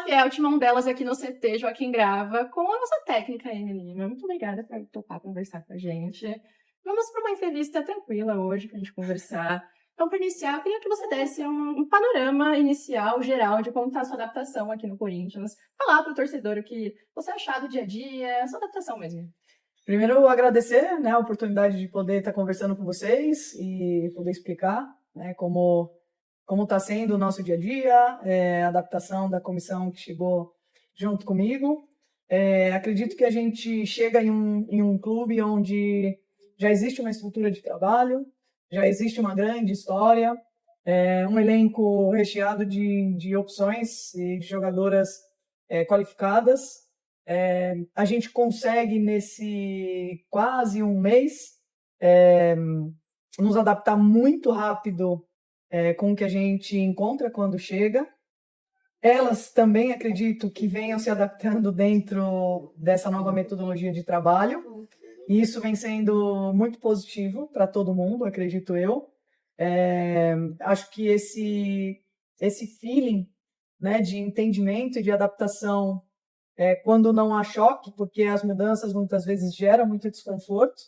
fiel timão delas aqui no CT Joaquim Grava, com a nossa técnica aí, menina. Muito obrigada por topar conversar com a gente. Vamos para uma entrevista tranquila hoje para a gente conversar. Então, para iniciar, eu queria que você desse um panorama inicial, geral, de como está a sua adaptação aqui no Corinthians. Falar para o torcedor o que você achar do dia a dia, a sua adaptação mesmo. Primeiro, agradecer, né, a oportunidade de poder estar conversando com vocês e poder explicar, né, como está sendo o nosso dia a dia, a adaptação da comissão que chegou junto comigo. Acredito que a gente chega em um clube onde já existe uma estrutura de trabalho, já existe uma grande história, um elenco recheado de opções e de jogadoras qualificadas. A gente consegue, nesse quase um mês, nos adaptar muito rápido com o que a gente encontra quando chega. Elas também, acredito, que venham se adaptando dentro dessa nova metodologia de trabalho. E isso vem sendo muito positivo para todo mundo, acredito eu. Acho que esse feeling, né, de entendimento e de adaptação, quando não há choque, porque as mudanças muitas vezes geram muito desconforto,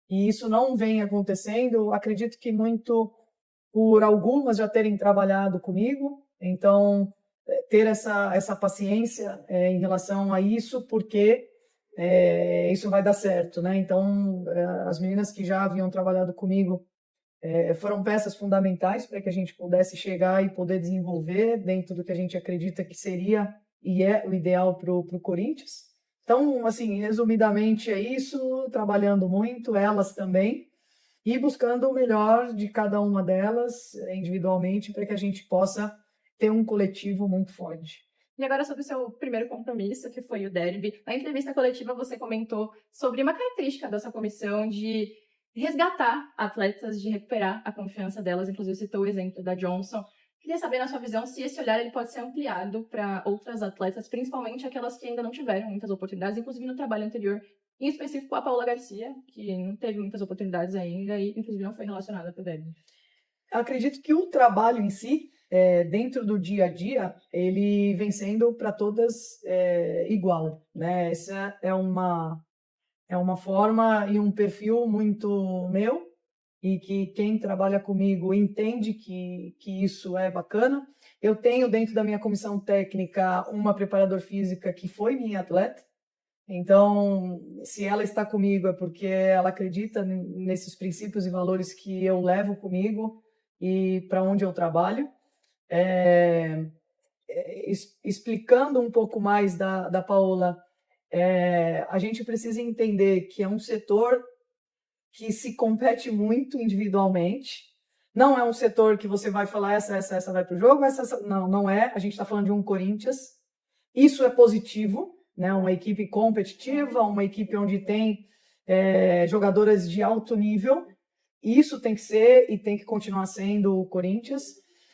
e isso não vem acontecendo, acredito que muito por algumas já terem trabalhado comigo, então ter essa paciência em relação a isso, porque isso vai dar certo, né? Então, as meninas que já haviam trabalhado comigo foram peças fundamentais para que a gente pudesse chegar e poder desenvolver dentro do que a gente acredita que seria e é o ideal para o Corinthians. Então, assim, resumidamente é isso, trabalhando muito, elas também, e buscando o melhor de cada uma delas individualmente para que a gente possa ter um coletivo muito forte. E agora sobre o seu primeiro compromisso, que foi o derby. Na entrevista coletiva você comentou sobre uma característica dessa comissão de resgatar atletas, de recuperar a confiança delas, inclusive citou o exemplo da Johnson. Queria saber, na sua visão, se esse olhar ele pode ser ampliado para outras atletas, principalmente aquelas que ainda não tiveram muitas oportunidades, inclusive no trabalho anterior, em específico a Paola Garcia, que não teve muitas oportunidades ainda e, inclusive, não foi relacionada para o derby. Acredito que o trabalho em si, dentro do dia a dia, ele vem sendo para todas igual, né? Essa é uma forma e um perfil muito meu, e que quem trabalha comigo entende que isso é bacana. Eu tenho dentro da minha comissão técnica uma preparadora física que foi minha atleta, então se ela está comigo é porque ela acredita nesses princípios e valores que eu levo comigo e para onde eu trabalho. Explicando um pouco mais da Paola, a gente precisa entender que é um setor que se compete muito individualmente. Não é um setor que você vai falar essa vai para o jogo, essa não é. A gente está falando de um Corinthians. Isso é positivo, né? Uma equipe competitiva, uma equipe onde tem jogadoras de alto nível. Isso tem que ser e tem que continuar sendo o Corinthians.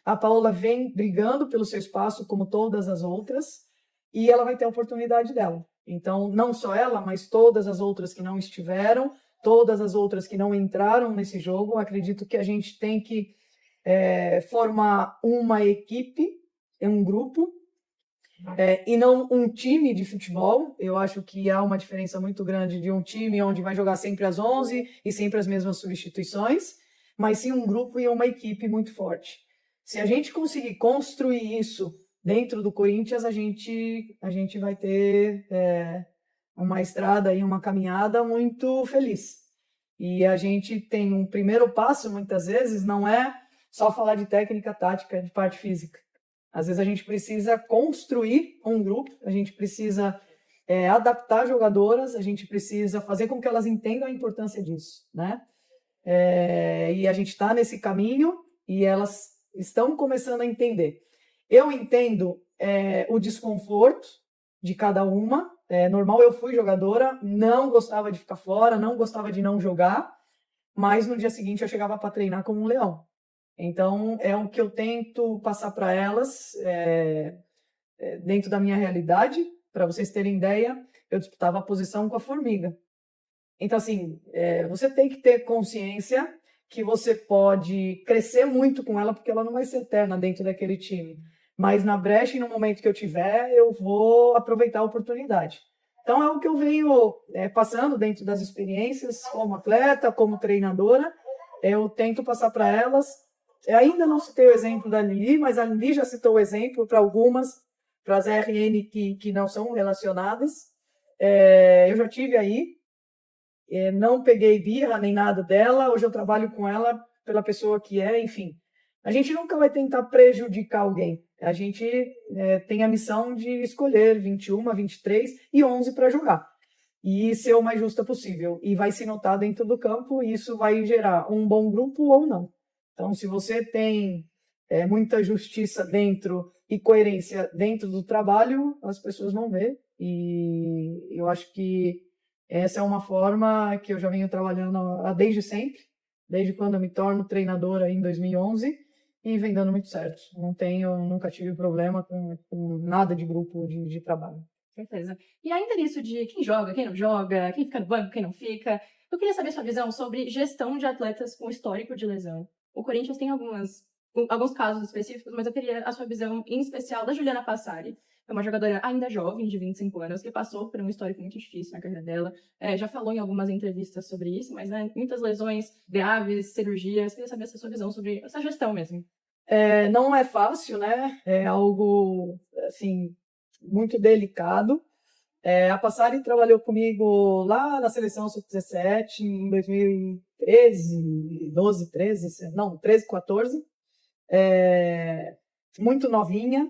A Paola vem brigando pelo seu espaço, como todas as outras, e ela vai ter a oportunidade dela. Então, não só ela, mas todas as outras que não estiveram, todas as outras que não entraram nesse jogo, acredito que a gente tem que formar uma equipe, um grupo, e não um time de futebol. Eu acho que há uma diferença muito grande de um time onde vai jogar sempre às 11 e sempre as mesmas substituições, mas sim um grupo e uma equipe muito forte. Se a gente conseguir construir isso dentro do Corinthians, a gente vai ter uma estrada e uma caminhada muito feliz. E a gente tem um primeiro passo, muitas vezes, não é só falar de técnica, tática, de parte física. Às vezes a gente precisa construir um grupo, a gente precisa adaptar jogadoras, a gente precisa fazer com que elas entendam a importância disso, né? E a gente está nesse caminho e elas estão começando a entender. Eu entendo o desconforto de cada uma. Normal, eu fui jogadora, não gostava de ficar fora, não gostava de não jogar, mas no dia seguinte eu chegava para treinar como um leão. Então, é o que eu tento passar para elas dentro da minha realidade. Para vocês terem ideia, eu disputava a posição com a formiga. Então, assim, você tem que ter consciência que você pode crescer muito com ela, porque ela não vai ser eterna dentro daquele time. mas na brecha e no momento que eu tiver, eu vou aproveitar a oportunidade. Então, é o que eu venho passando dentro das experiências como atleta, como treinadora. Eu tento passar para elas. Eu ainda não citei o exemplo da Lili, mas a Lili já citou o exemplo para algumas, para as RN que não são relacionadas. Eu já tive aí, não peguei birra nem nada dela, hoje eu trabalho com ela pela pessoa que é, enfim. A gente nunca vai tentar prejudicar alguém. A gente tem a missão de escolher 21, 23 e 11 para jogar. E ser o mais justa possível. E vai se notar dentro do campo e isso vai gerar um bom grupo ou não. Então, se você tem muita justiça dentro e coerência dentro do trabalho, as pessoas vão ver. E eu acho que essa é uma forma que eu já venho trabalhando desde sempre, desde quando eu me torno treinadora em 2011, e vem dando muito certo. Nunca tive problema com nada de grupo de trabalho. Certeza. E ainda nisso de quem joga, quem não joga, quem fica no banco, quem não fica, eu queria saber sua visão sobre gestão de atletas com histórico de lesão. O Corinthians tem alguns casos específicos, mas eu queria a sua visão em especial da Juliana Passari. É uma jogadora ainda jovem, de 25 anos, que passou por um histórico muito difícil na carreira dela. Já falou em algumas entrevistas sobre isso, mas muitas lesões graves, cirurgias. Queria saber a sua visão sobre essa gestão mesmo. Não é fácil, né? É algo, assim, muito delicado. A Passari trabalhou comigo lá na seleção sub-17 em 2013, 12, 13, não, 13, 14. Muito novinha.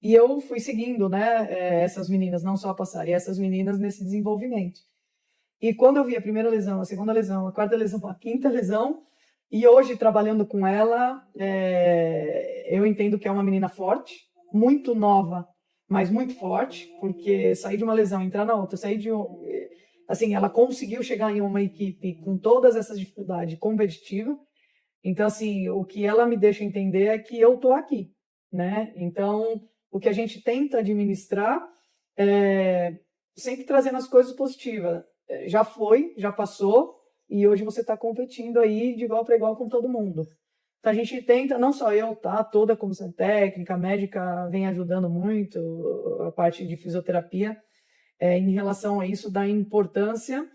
E eu fui seguindo, né, essas meninas, não só a Passari, essas meninas nesse desenvolvimento. E quando eu vi a primeira lesão, a segunda lesão, a quarta lesão, a quinta lesão, e hoje trabalhando com ela, eu entendo que é uma menina forte, muito nova, mas muito forte, porque sair de uma lesão, entrar na outra, assim, ela conseguiu chegar em uma equipe com todas essas dificuldades competitiva. Então, assim, o que ela me deixa entender é que eu tô aqui, né? Então, o que a gente tenta administrar sempre trazendo as coisas positivas. Já foi, já passou, e hoje você está competindo aí de igual para igual com todo mundo. Então a gente tenta, não só eu, tá? Toda a comissão técnica, a médica vem ajudando muito, a parte de fisioterapia, em relação a isso, da importância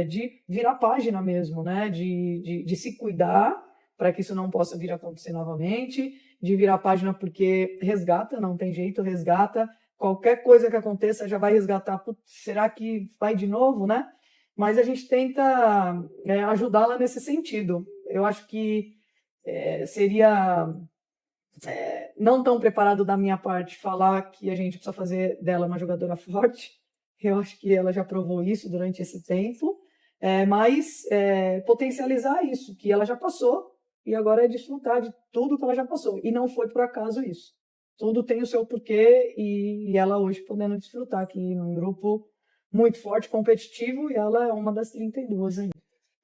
de virar página mesmo, né? De se cuidar para que isso não possa vir a acontecer novamente, de virar página porque resgata, não tem jeito, resgata. Qualquer coisa que aconteça já vai resgatar. Putz, será que vai de novo, né? Mas a gente tenta ajudá-la nesse sentido. Eu acho que seria não tão preparado da minha parte falar que a gente precisa fazer dela uma jogadora forte. Eu acho que ela já provou isso durante esse tempo, mas potencializar isso, que ela já passou, e agora é desfrutar de tudo que ela já passou. E não foi por acaso isso. Tudo tem o seu porquê, e ela hoje podendo desfrutar aqui num grupo muito forte, competitivo, e ela é uma das 32 ainda.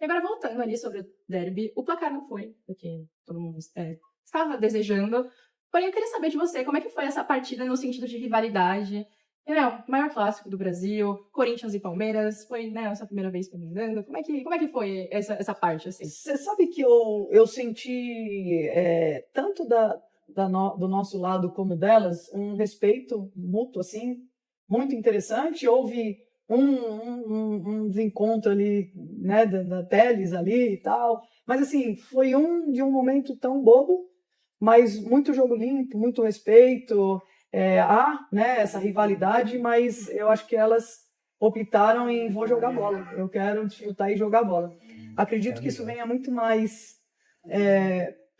E agora, voltando ali sobre o derby, o placar não foi o que todo mundo estava desejando. Porém, eu queria saber de você, como é que foi essa partida no sentido de rivalidade? O maior clássico do Brasil, Corinthians e Palmeiras, foi essa primeira vez comandando. Como é que foi essa parte, assim? Você sabe que eu senti, tanto do nosso lado como delas, um respeito mútuo, assim, muito interessante. Houve um desencontro ali, né, da Teles ali e tal, mas assim, foi de um momento tão bobo, mas muito jogo limpo, muito respeito, há, né, essa rivalidade, mas eu acho que elas optaram em vou jogar bola, eu quero desfrutar e jogar bola. Acredito que isso venha muito mais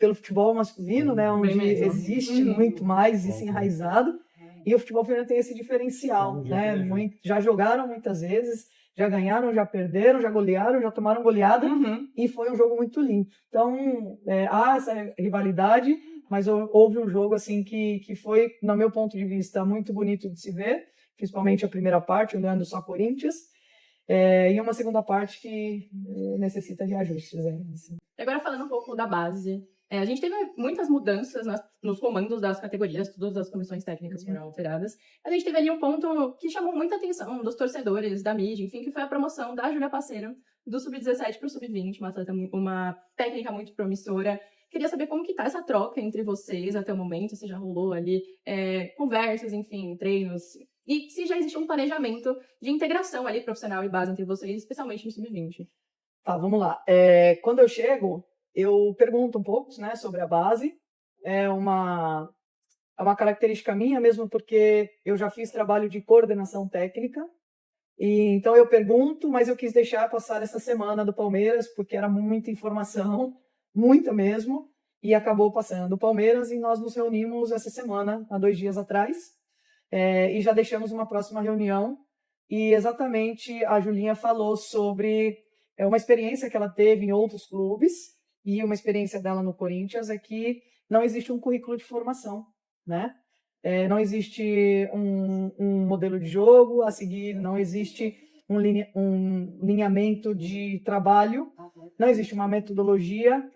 pelo futebol masculino, né, onde existe muito mais isso enraizado, e o futebol feminino tem esse diferencial, né? Já jogaram muitas vezes, já ganharam, já perderam, já golearam, já tomaram goleada, e foi um jogo muito limpo. Então, há essa rivalidade, mas houve um jogo assim que foi, no meu ponto de vista, muito bonito de se ver, principalmente a primeira parte, olhando só Corinthians, e uma segunda parte que necessita de ajustes. Assim. Agora, falando um pouco da base, a gente teve muitas mudanças nos comandos das categorias, todas as comissões técnicas foram alteradas. A gente teve ali um ponto que chamou muita atenção dos torcedores, da mídia, enfim, que foi a promoção da Júlia Passeiro do Sub-17 para o Sub-20, uma técnica muito promissora. Queria saber como que tá essa troca entre vocês até o momento, se já rolou ali conversas, enfim, treinos, e se já existe um planejamento de integração ali profissional e base entre vocês, especialmente no sub-20. Tá, vamos lá. Quando eu chego, eu pergunto um pouco, né, sobre a base. É uma característica minha mesmo, porque eu já fiz trabalho de coordenação técnica. E então eu pergunto, mas eu quis deixar passar essa semana do Palmeiras, porque era muita informação, muita mesmo, e acabou passando o Palmeiras, e nós nos reunimos essa semana, há 2 dias atrás, e já deixamos uma próxima reunião. E exatamente a Julinha falou sobre uma experiência que ela teve em outros clubes, e uma experiência dela no Corinthians é que não existe um currículo de formação, né? Não existe um modelo de jogo a seguir, não existe um lineamento de trabalho, não existe uma metodologia.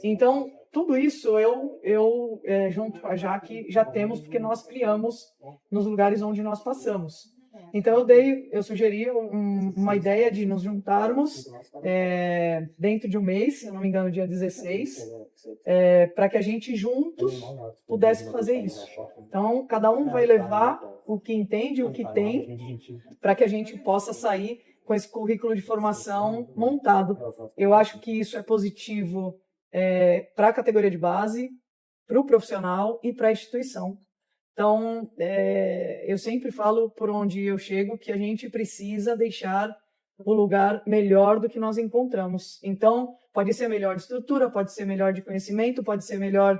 Então, tudo isso eu junto com a Jaque, já temos, porque nós criamos nos lugares onde nós passamos. Então, eu sugeri uma ideia de nos juntarmos dentro de um mês, se eu não me engano, dia 16, para que a gente juntos pudesse fazer isso. Então, cada um vai levar o que entende, o que tem, para que a gente possa sair com esse currículo de formação montado. Eu acho que isso é positivo para a categoria de base, para o profissional e para a instituição. Então, eu sempre falo por onde eu chego que a gente precisa deixar o lugar melhor do que nós encontramos. Então, pode ser melhor de estrutura, pode ser melhor de conhecimento, pode ser melhor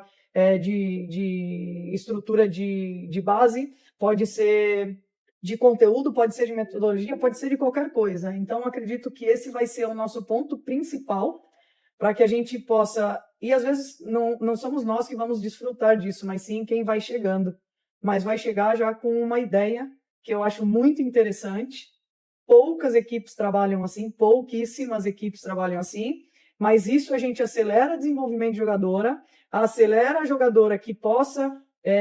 de estrutura de base, pode ser de conteúdo, pode ser de metodologia, pode ser de qualquer coisa. Então, acredito que esse vai ser o nosso ponto principal para que a gente possa... E, às vezes, não somos nós que vamos desfrutar disso, mas sim quem vai chegando. Mas vai chegar já com uma ideia que eu acho muito interessante. Poucas equipes trabalham assim, pouquíssimas equipes trabalham assim, mas isso a gente acelera o desenvolvimento de jogadora, acelera a jogadora que possa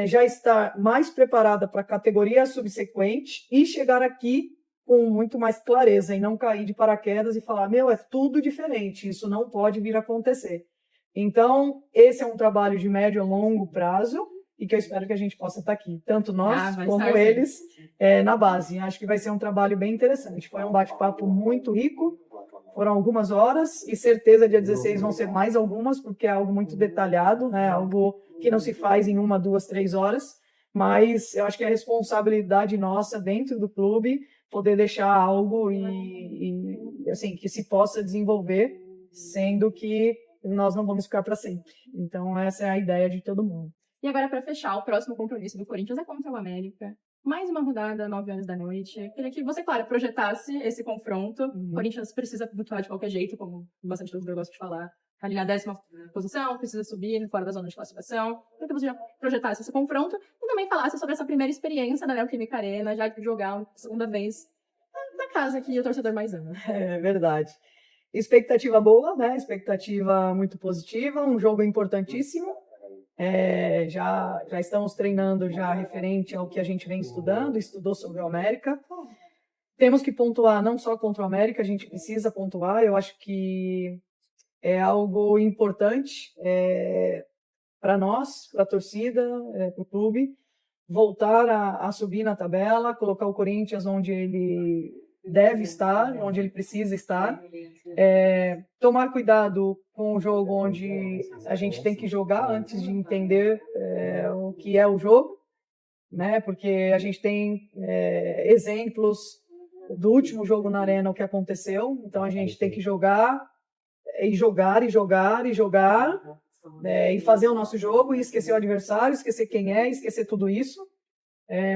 já estar mais preparada para a categoria subsequente e chegar aqui com muito mais clareza e não cair de paraquedas e falar, é tudo diferente, isso não pode vir a acontecer. Então, esse é um trabalho de médio a longo prazo, e que eu espero que a gente possa estar aqui, tanto nós como eles, na base. Acho que vai ser um trabalho bem interessante. Foi um bate-papo muito rico, foram algumas horas, e certeza dia 16 vão ser mais algumas, porque é algo muito detalhado, né? Algo que não se faz em 1, 2, 3 horas, mas eu acho que é responsabilidade nossa dentro do clube poder deixar algo assim, que se possa desenvolver, sendo que nós não vamos ficar para sempre. Então, essa é a ideia de todo mundo. E agora, para fechar, o próximo compromisso do Corinthians é contra o América. Mais uma rodada, 9 horas da noite. Queria que você, claro, projetasse esse confronto. O Corinthians precisa pontuar de qualquer jeito, como bastante torcedor gosta de falar. Ali na 10ª posição, precisa subir fora da zona de classificação. Queria que você já projetasse esse confronto e também falasse sobre essa primeira experiência da Neoquímica Arena, já de jogar a segunda vez na casa que o torcedor mais ama. É verdade. Expectativa boa, né? Expectativa muito positiva, um jogo importantíssimo. Já estamos treinando já referente ao que a gente vem estudou sobre o América. Temos que pontuar não só contra o América, a gente precisa pontuar, eu acho que é algo importante para nós, para a torcida, para o clube, voltar a subir na tabela, colocar o Corinthians onde ele deve estar, onde ele precisa estar. Tomar cuidado com o jogo onde a gente tem que jogar antes de entender o que é o jogo, né? Porque a gente tem exemplos do último jogo na Arena, o que aconteceu, então a gente tem que jogar e fazer o nosso jogo e esquecer o adversário, esquecer quem esquecer tudo isso,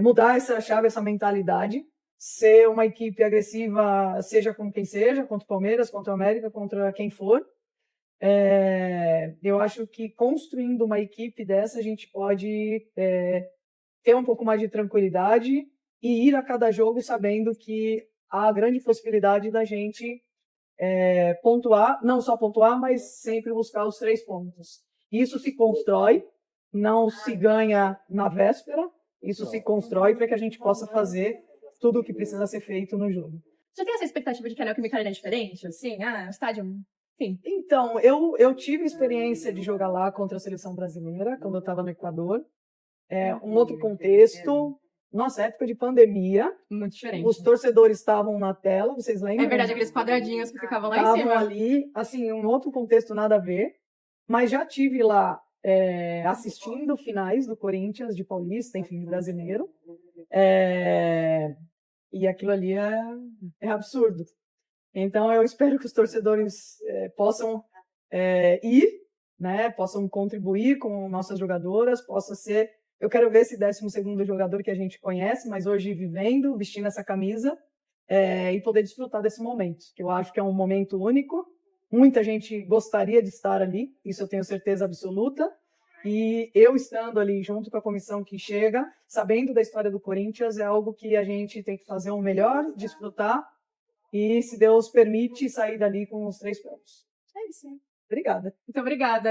mudar essa chave, essa mentalidade, ser uma equipe agressiva, seja com quem seja, contra o Palmeiras, contra o América, contra quem for. Eu acho que construindo uma equipe dessa, a gente pode ter um pouco mais de tranquilidade e ir a cada jogo sabendo que há grande possibilidade da gente pontuar, não só pontuar, mas sempre buscar os 3 pontos. Isso se constrói, não se ganha na véspera, isso se constrói para que a gente possa fazer tudo o que precisa ser feito no jogo. Já tem essa expectativa de que a Neoquímica Arena é diferente? Assim, o estádio Enfim. Então, eu tive experiência de jogar lá contra a seleção brasileira, quando eu estava no Equador. Um outro contexto. Nossa, época de pandemia. Muito diferente. Os torcedores estavam na tela, vocês lembram? É verdade, aqueles quadradinhos que ficavam lá em Estavam cima. ali, assim, um outro contexto nada a ver. Mas já tive lá assistindo finais do Corinthians, de Paulista, enfim, de brasileiro. E aquilo ali é absurdo. Então, eu espero que os torcedores possam ir, né, possam contribuir com nossas jogadoras, possa ser... Eu quero ver esse 12º jogador que a gente conhece, mas hoje vivendo, vestindo essa camisa, e poder desfrutar desse momento, que eu acho que é um momento único. Muita gente gostaria de estar ali, isso eu tenho certeza absoluta. E eu estando ali junto com a comissão que chega, sabendo da história do Corinthians, é algo que a gente tem que fazer o melhor, desfrutar e, se Deus permite, sair dali com os 3 pontos. É isso. Obrigada. Muito obrigada.